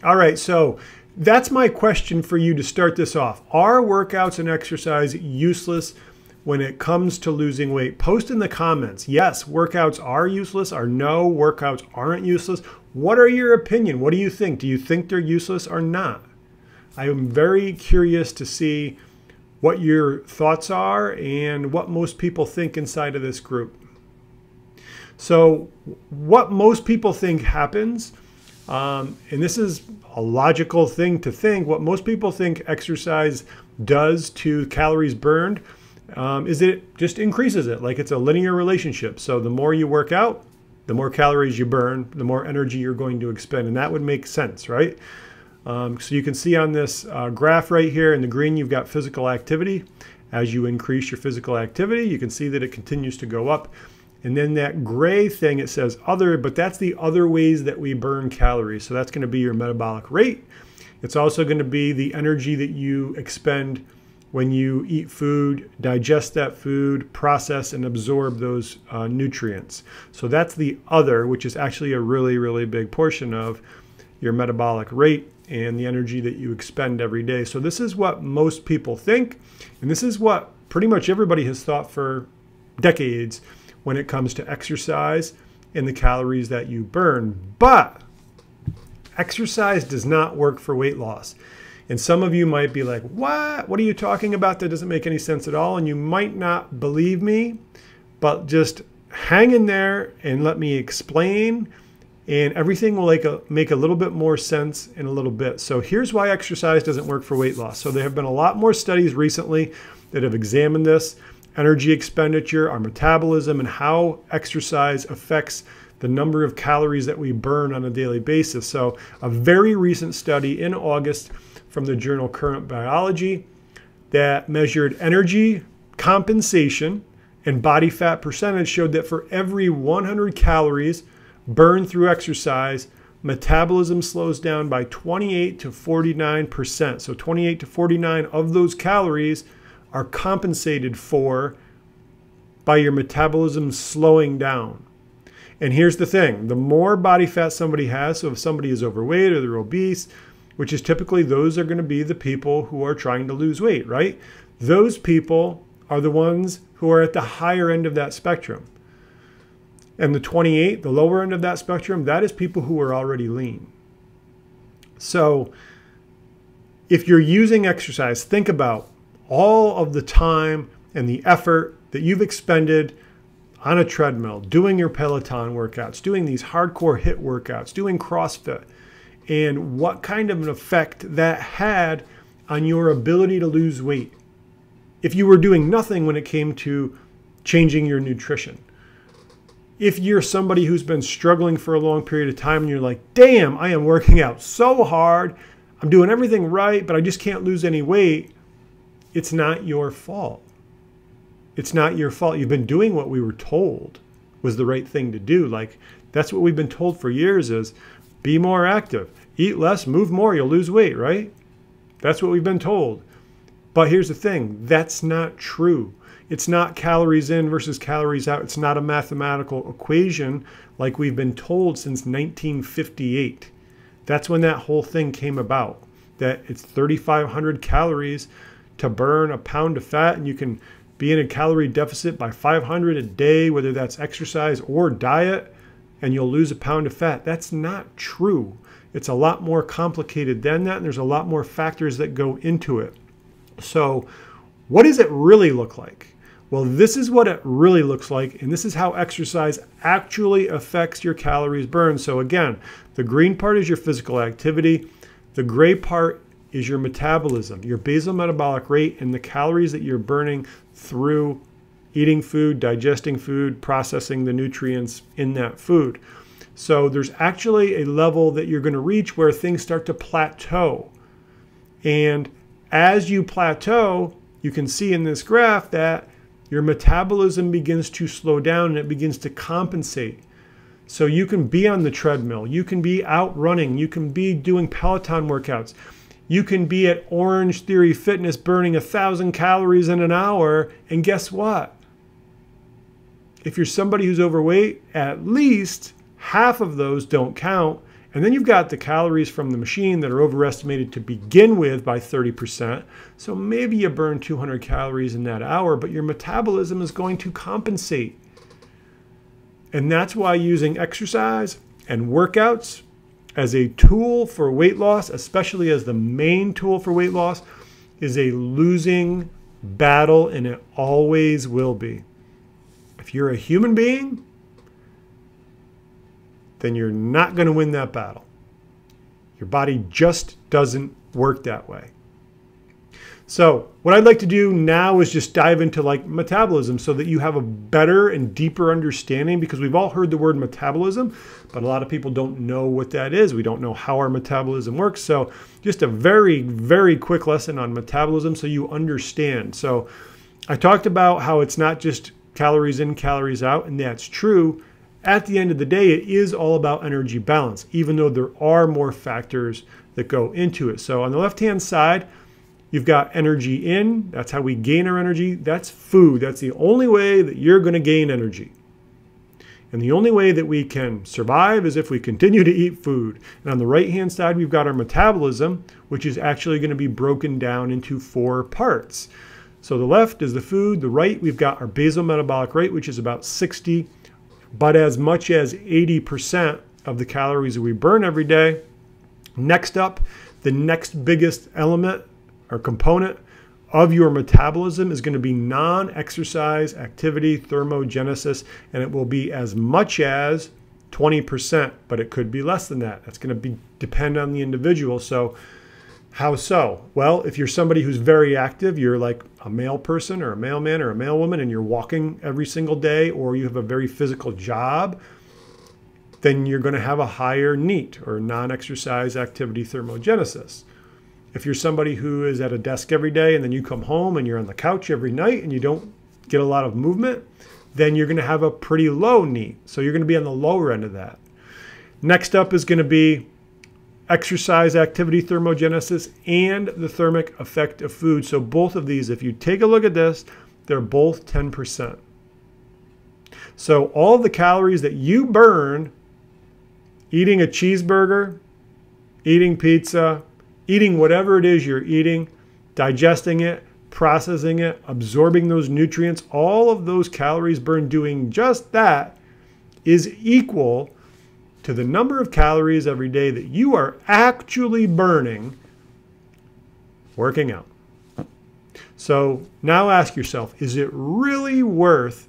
All right, so that's my question for you to start this off. Are workouts and exercise useless when it comes to losing weight? Post in the comments. Yes, workouts are useless, or no, workouts aren't useless. What are your opinion? What do you think? Do you think they're useless or not? I am very curious to see what your thoughts are and what most people think inside of this group. So what most people think happens, and this is a logical thing to think, what most people think exercise does to calories burned is it just increases it, like it's a linear relationship. So the more you work out, the more calories you burn, the more energy you're going to expend, and that would make sense, right? So you can see on this graph right here in the green, you've got physical activity. As you increase your physical activity, you can see that it continues to go up. And then that gray thing, it says other, but that's the other ways that we burn calories. So that's going to be your metabolic rate. It's also going to be the energy that you expend when you eat food, digest that food, process and absorb those nutrients. So that's the other, which is actually a really, really big portion of your metabolic rate and the energy that you expend every day. So this is what most people think, and this is what pretty much everybody has thought for decades when it comes to exercise and the calories that you burn. But exercise does not work for weight loss. And some of you might be like, what? What are you talking about? That doesn't make any sense at all. And you might not believe me, but just hang in there and let me explain, and everything will make a little bit more sense in a little bit. So here's why exercise doesn't work for weight loss. So there have been a lot more studies recently that have examined this: energy expenditure, our metabolism, and how exercise affects the number of calories that we burn on a daily basis. So a very recent study in August from the journal Current Biology that measured energy compensation and body fat percentage showed that for every 100 calories burned through exercise, metabolism slows down by 28 to 49%. So 28 to 49 of those calories are compensated for by your metabolism slowing down. And here's the thing: the more body fat somebody has, so if somebody is overweight or they're obese, which is typically those are going to be the people who are trying to lose weight, right? Those people are the ones who are at the higher end of that spectrum. And the 28, the lower end of that spectrum, that is people who are already lean. So if you're using exercise, think about all of the time and the effort that you've expended on a treadmill, doing your Peloton workouts, doing these hardcore HIIT workouts, doing CrossFit, and what kind of an effect that had on your ability to lose weight if you were doing nothing when it came to changing your nutrition. If you're somebody who's been struggling for a long period of time and you're like, damn, I am working out so hard, I'm doing everything right, but I just can't lose any weight, it's not your fault. It's not your fault. You've been doing what we were told was the right thing to do. Like, that's what we've been told for years is be more active, eat less, move more, you'll lose weight, right? That's what we've been told. But here's the thing, that's not true. It's not calories in versus calories out. It's not a mathematical equation like we've been told since 1958. That's when that whole thing came about, that it's 3,500 calories to burn a pound of fat, and you can be in a calorie deficit by 500 a day, whether that's exercise or diet, and you'll lose a pound of fat. That's not true. It's a lot more complicated than that, and there's a lot more factors that go into it. So what does it really look like? Well, this is what it really looks like, and this is how exercise actually affects your calories burned. So again, the green part is your physical activity. The gray part is your metabolism, your basal metabolic rate, and the calories that you're burning through eating food, digesting food, processing the nutrients in that food. So there's actually a level that you're going to reach where things start to plateau. And as you plateau, you can see in this graph that your metabolism begins to slow down and it begins to compensate. So you can be on the treadmill, you can be out running, you can be doing Peloton workouts, you can be at Orange Theory Fitness burning 1,000 calories in an hour, and guess what? If you're somebody who's overweight, at least half of those don't count, And then you've got the calories from the machine that are overestimated to begin with by 30%. So maybe you burn 200 calories in that hour, but your metabolism is going to compensate. And that's why using exercise and workouts as a tool for weight loss, especially as the main tool for weight loss, is a losing battle, and it always will be. If you're a human being, then you're not going to win that battle. Your body just doesn't work that way. So what I'd like to do now is just dive into like metabolism so that you have a better and deeper understanding, because we've all heard the word metabolism, but a lot of people don't know what that is. We don't know how our metabolism works. So just a very, very quick lesson on metabolism so you understand. So I talked about how it's not just calories in, calories out, and that's true. At the end of the day, it is all about energy balance, even though there are more factors that go into it. So on the left-hand side, you've got energy in. That's how we gain our energy. That's food. That's the only way that you're going to gain energy. And the only way that we can survive is if we continue to eat food. And on the right-hand side, we've got our metabolism, which is actually going to be broken down into 4 parts. So the left is the food. The right, we've got our basal metabolic rate, which is about 60, but as much as 80% of the calories that we burn every day. Next up, the next biggest element or component of your metabolism is going to be non-exercise activity, thermogenesis, and it will be as much as 20%, but it could be less than that. That's going to depend on the individual. So how so? Well, if you're somebody who's very active, you're like a male person or a male man or a male woman, and you're walking every single day, or you have a very physical job, then you're going to have a higher NEAT, or non-exercise activity thermogenesis. If you're somebody who is at a desk every day and then you come home and you're on the couch every night and you don't get a lot of movement, then you're going to have a pretty low NEAT. So you're going to be on the lower end of that. Next up is going to be exercise activity thermogenesis and the thermic effect of food. So both of these, if you take a look at this, they're both 10%. So all the calories that you burn eating a cheeseburger, eating pizza, eating whatever it is you're eating, digesting it, processing it, absorbing those nutrients, all of those calories burned doing just that is equal to the number of calories every day that you are actually burning working out. So now ask yourself, is it really worth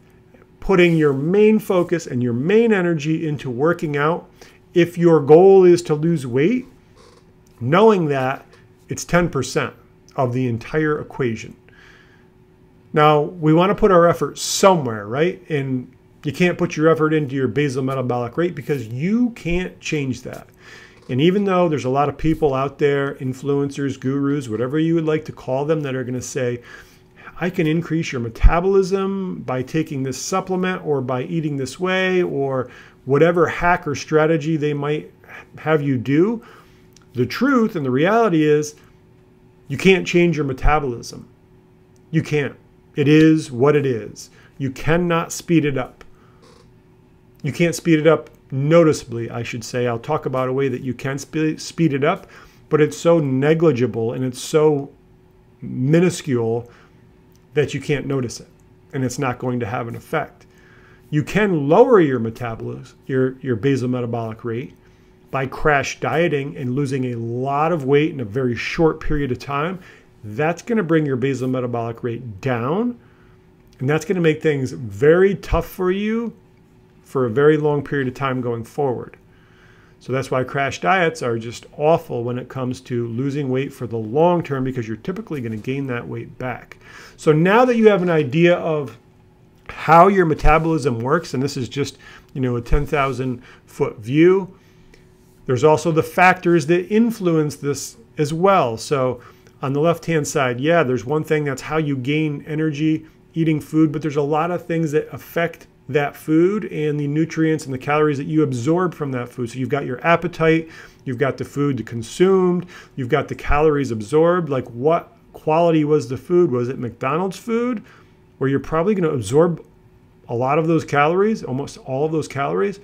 putting your main focus and your main energy into working out if your goal is to lose weight, knowing that it's 10% of the entire equation? Now, we want to put our effort somewhere, right? And you can't put your effort into your basal metabolic rate because you can't change that. And even though there's a lot of people out there, influencers, gurus, whatever you would like to call them, that are going to say, I can increase your metabolism by taking this supplement or by eating this way, or whatever hack or strategy they might have you do, the truth and the reality is you can't change your metabolism. You can't. It is what it is. You cannot speed it up. You can't speed it up noticeably, I should say. I'll talk about a way that you can speed it up, but it's so negligible and it's so minuscule that you can't notice it, and it's not going to have an effect. You can lower your metabolism, your basal metabolic rate, by crash dieting and losing a lot of weight in a very short period of time. That's going to bring your basal metabolic rate down, and that's going to make things very tough for you for a very long period of time going forward. So that's why crash diets are just awful when it comes to losing weight for the long term, because you're typically going to gain that weight back. So now that you have an idea of how your metabolism works, and this is just, a 10,000 foot view, there's also the factors that influence this as well. So on the left-hand side, yeah, there's one thing, that's how you gain energy eating food, but there's a lot of things that affect that food and the nutrients and the calories that you absorb from that food. So you've got your appetite, you've got the food consumed, you've got the calories absorbed. Like, what quality was the food? Was it McDonald's food, where you're probably going to absorb a lot of those calories, almost all of those calories?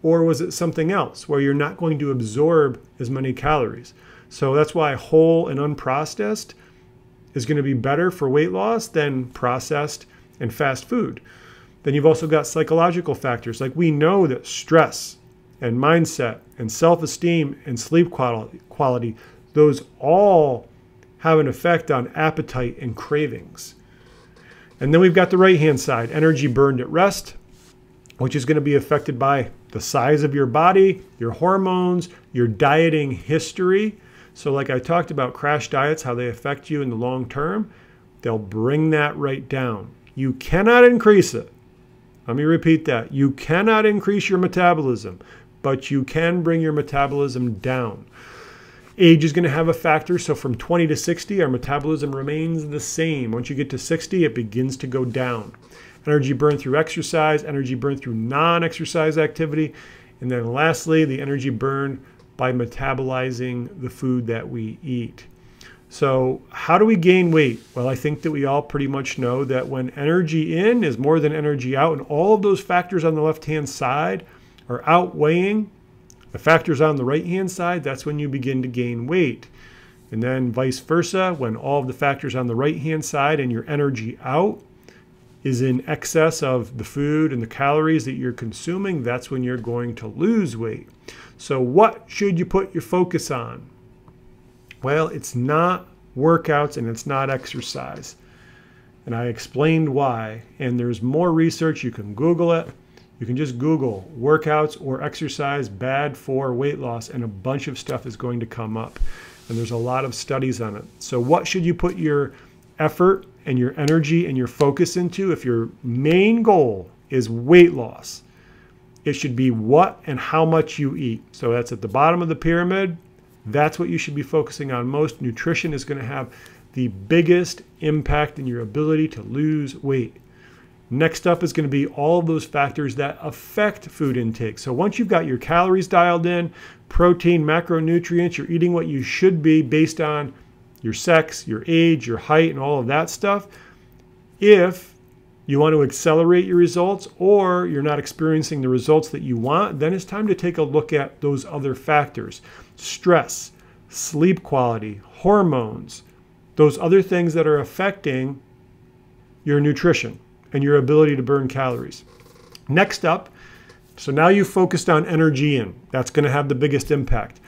Or was it something else where you're not going to absorb as many calories? So that's why whole and unprocessed is going to be better for weight loss than processed and fast food. Then you've also got psychological factors. Like we know that stress and mindset and self-esteem and sleep quality, those all have an effect on appetite and cravings. And then we've got the right-hand side, energy burned at rest, which is going to be affected by the size of your body, your hormones, your dieting history. So like I talked about crash diets, how they affect you in the long term, they'll bring that right down. You cannot increase it. Let me repeat that. You cannot increase your metabolism, but you can bring your metabolism down. Age is going to have a factor. So from 20 to 60, our metabolism remains the same. Once you get to 60, it begins to go down. Energy burned through exercise, energy burned through non-exercise activity, and then lastly, the energy burned by metabolizing the food that we eat. So how do we gain weight? Well, I think that we all pretty much know that when energy in is more than energy out, and all of those factors on the left-hand side are outweighing the factors on the right-hand side, that's when you begin to gain weight. And then vice versa, when all of the factors on the right-hand side and your energy out is in excess of the food and the calories that you're consuming, that's when you're going to lose weight. So what should you put your focus on? Well, it's not workouts and it's not exercise. And I explained why. And there's more research. You can Google it. You can just Google workouts or exercise bad for weight loss, and a bunch of stuff is going to come up. And there's a lot of studies on it. So what should you put your effort and your energy and your focus into? If your main goal is weight loss, it should be what and how much you eat. So that's at the bottom of the pyramid. That's what you should be focusing on most. Nutrition is going to have the biggest impact in your ability to lose weight. Next up is going to be all of those factors that affect food intake. So once you've got your calories dialed in, protein, macronutrients, you're eating what you should be based on your sex, your age, your height, and all of that stuff. If you want to accelerate your results or you're not experiencing the results that you want, then it's time to take a look at those other factors. Stress, sleep quality, hormones, those other things that are affecting your nutrition and your ability to burn calories. Next up, so now you've focused on energy in. That's going to have the biggest impact.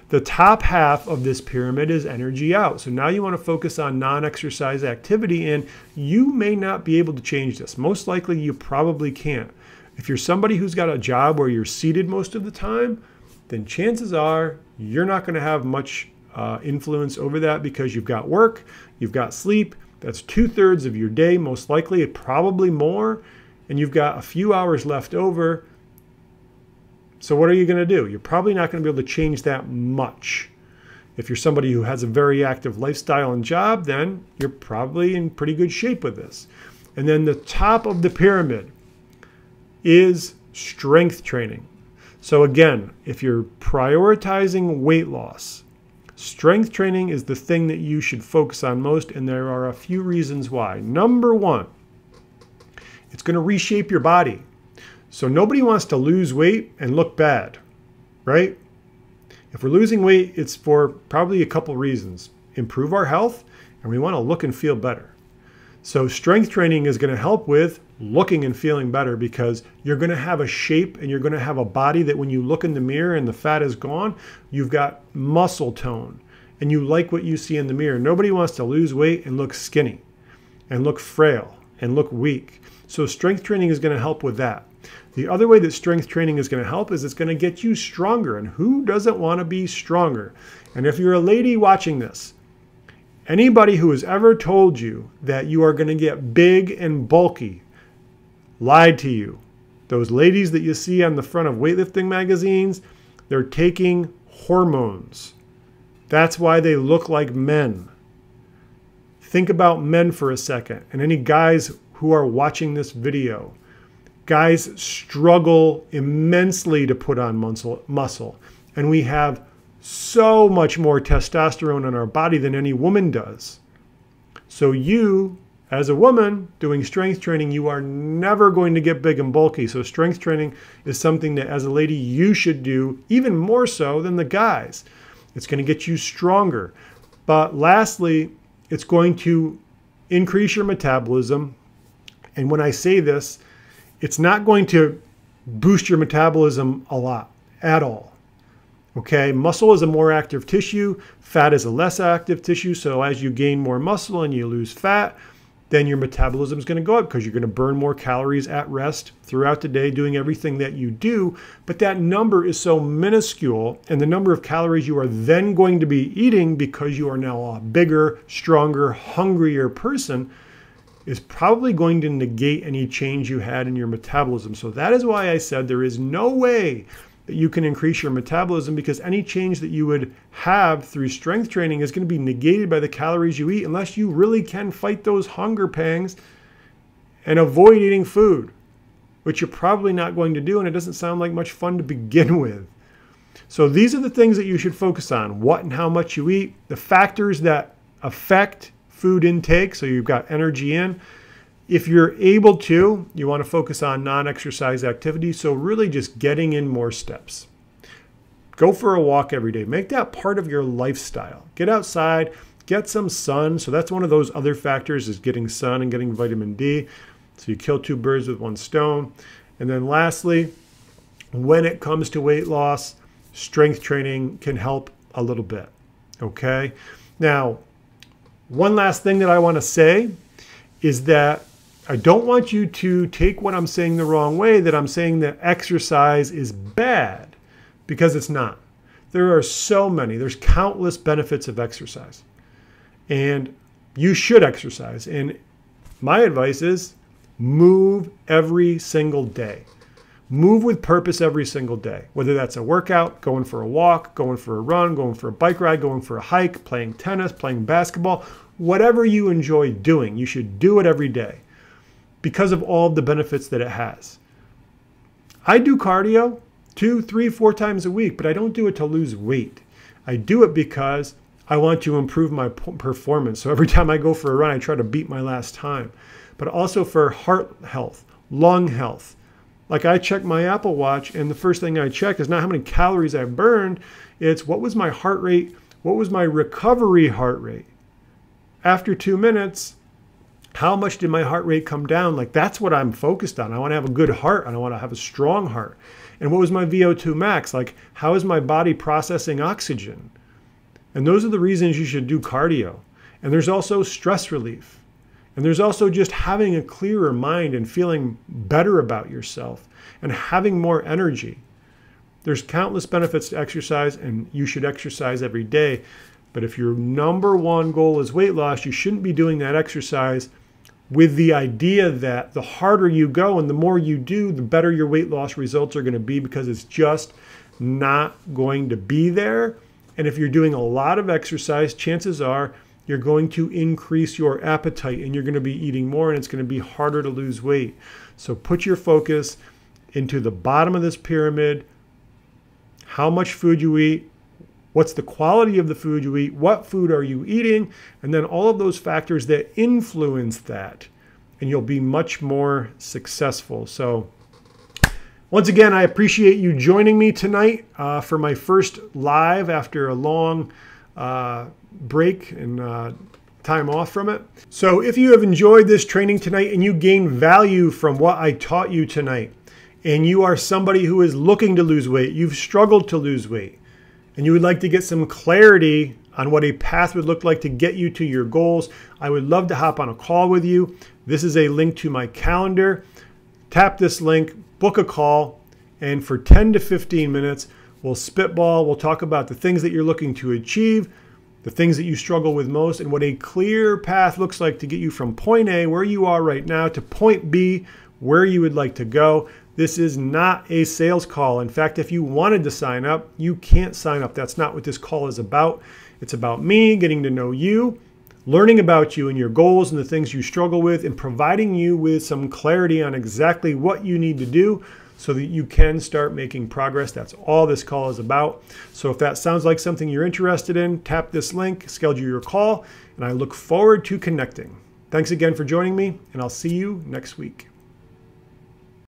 The top half of this pyramid is energy out. So now you want to focus on non-exercise activity, and you may not be able to change this. Most likely you probably can't. If you're somebody who's got a job where you're seated most of the time, then chances are you're not going to have much influence over that, because you've got work, you've got sleep. That's 2/3 of your day, most likely, probably more, and you've got a few hours left over. So what are you going to do? You're probably not going to be able to change that much. If you're somebody who has a very active lifestyle and job, then you're probably in pretty good shape with this. And then the top of the pyramid is strength training. So again, if you're prioritizing weight loss, strength training is the thing that you should focus on most, and there are a few reasons why. Number one, it's going to reshape your body. So nobody wants to lose weight and look bad, right? If we're losing weight, it's for probably a couple reasons. Improve our health, and we want to look and feel better. So strength training is going to help with looking and feeling better, because you're going to have a shape and you're going to have a body that when you look in the mirror and the fat is gone, you've got muscle tone and you like what you see in the mirror. Nobody wants to lose weight and look skinny and look frail and look weak. So strength training is going to help with that. The other way that strength training is going to help is it's going to get you stronger. And who doesn't want to be stronger? And if you're a lady watching this, anybody who has ever told you that you are going to get big and bulky lied to you. Those ladies that you see on the front of weightlifting magazines, they're taking hormones. That's why they look like men. Think about men for a second, and any guys who are watching this video. Guys struggle immensely to put on muscle, and we have so much more testosterone in our body than any woman does. So you, As a woman doing strength training, you are never going to get big and bulky. So strength training is something that as a lady you should do even more so than the guys. It's going to get you stronger. But lastly, it's going to increase your metabolism. And when I say this, it's not going to boost your metabolism a lot at all. Okay, muscle is a more active tissue, fat is a less active tissue. So as you gain more muscle and you lose fat, then your metabolism is going to go up because you're going to burn more calories at rest throughout the day doing everything that you do. But that number is so minuscule, and the number of calories you are then going to be eating because you are now a bigger, stronger, hungrier person is probably going to negate any change you had in your metabolism. So that is why I said there is no way that you can increase your metabolism, because any change that you would have through strength training is going to be negated by the calories you eat unless you really can fight those hunger pangs and avoid eating food, which you're probably not going to do, and it doesn't sound like much fun to begin with. So these are the things that you should focus on: what and how much you eat, the factors that affect food intake, so you've got energy in. If you're able to, you want to focus on non-exercise activities, so really just getting in more steps. Go for a walk every day. Make that part of your lifestyle. Get outside, get some sun. So that's one of those other factors, is getting sun and getting vitamin D. So you kill two birds with one stone. And then lastly, when it comes to weight loss, strength training can help a little bit. Okay? Now, one last thing that I want to say is that I don't want you to take what I'm saying the wrong way, that I'm saying that exercise is bad, because it's not. There are so many, there's countless benefits of exercise, and you should exercise. And my advice is move every single day. Move with purpose every single day, whether that's a workout, going for a walk, going for a run, going for a bike ride, going for a hike, playing tennis, playing basketball, whatever you enjoy doing, you should do it every day, because of all the benefits that it has. I do cardio 2, 3, 4 times a week, but I don't do it to lose weight. I do it because I want to improve my performance. So every time I go for a run, I try to beat my last time. But also for heart health, lung health. Like I check my Apple Watch, and the first thing I check is not how many calories I burned, it's what was my heart rate, what was my recovery heart rate. After 2 minutes, how much did my heart rate come down? Like, that's what I'm focused on. I want to have a good heart, and I want to have a strong heart. And what was my VO2 max? Like, how is my body processing oxygen? And those are the reasons you should do cardio. And there's also stress relief. And there's also just having a clearer mind and feeling better about yourself and having more energy. There's countless benefits to exercise, and you should exercise every day. But if your number one goal is weight loss, you shouldn't be doing that exercise with the idea that the harder you go and the more you do, the better your weight loss results are going to be, because it's just not going to be there. And if you're doing a lot of exercise, chances are you're going to increase your appetite, and you're going to be eating more, and it's going to be harder to lose weight. So put your focus into the bottom of this pyramid: how much food you eat, what's the quality of the food you eat, what food are you eating, and then all of those factors that influence that, and you'll be much more successful. So once again, I appreciate you joining me tonight for my first live after a long break and time off from it. So if you have enjoyed this training tonight and you gain value from what I taught you tonight, and you are somebody who is looking to lose weight, you've struggled to lose weight, and you would like to get some clarity on what a path would look like to get you to your goals, I would love to hop on a call with you. This is a link to my calendar. Tap this link, book a call, and for 10 to 15 minutes, we'll spitball. We'll talk about the things that you're looking to achieve, the things that you struggle with most, and what a clear path looks like to get you from point A, where you are right now, to point B, where you would like to go. This is not a sales call. In fact, if you wanted to sign up, you can't sign up. That's not what this call is about. It's about me getting to know you, learning about you and your goals and the things you struggle with, and providing you with some clarity on exactly what you need to do so that you can start making progress. That's all this call is about. So if that sounds like something you're interested in, tap this link, schedule your call, and I look forward to connecting. Thanks again for joining me, and I'll see you next week.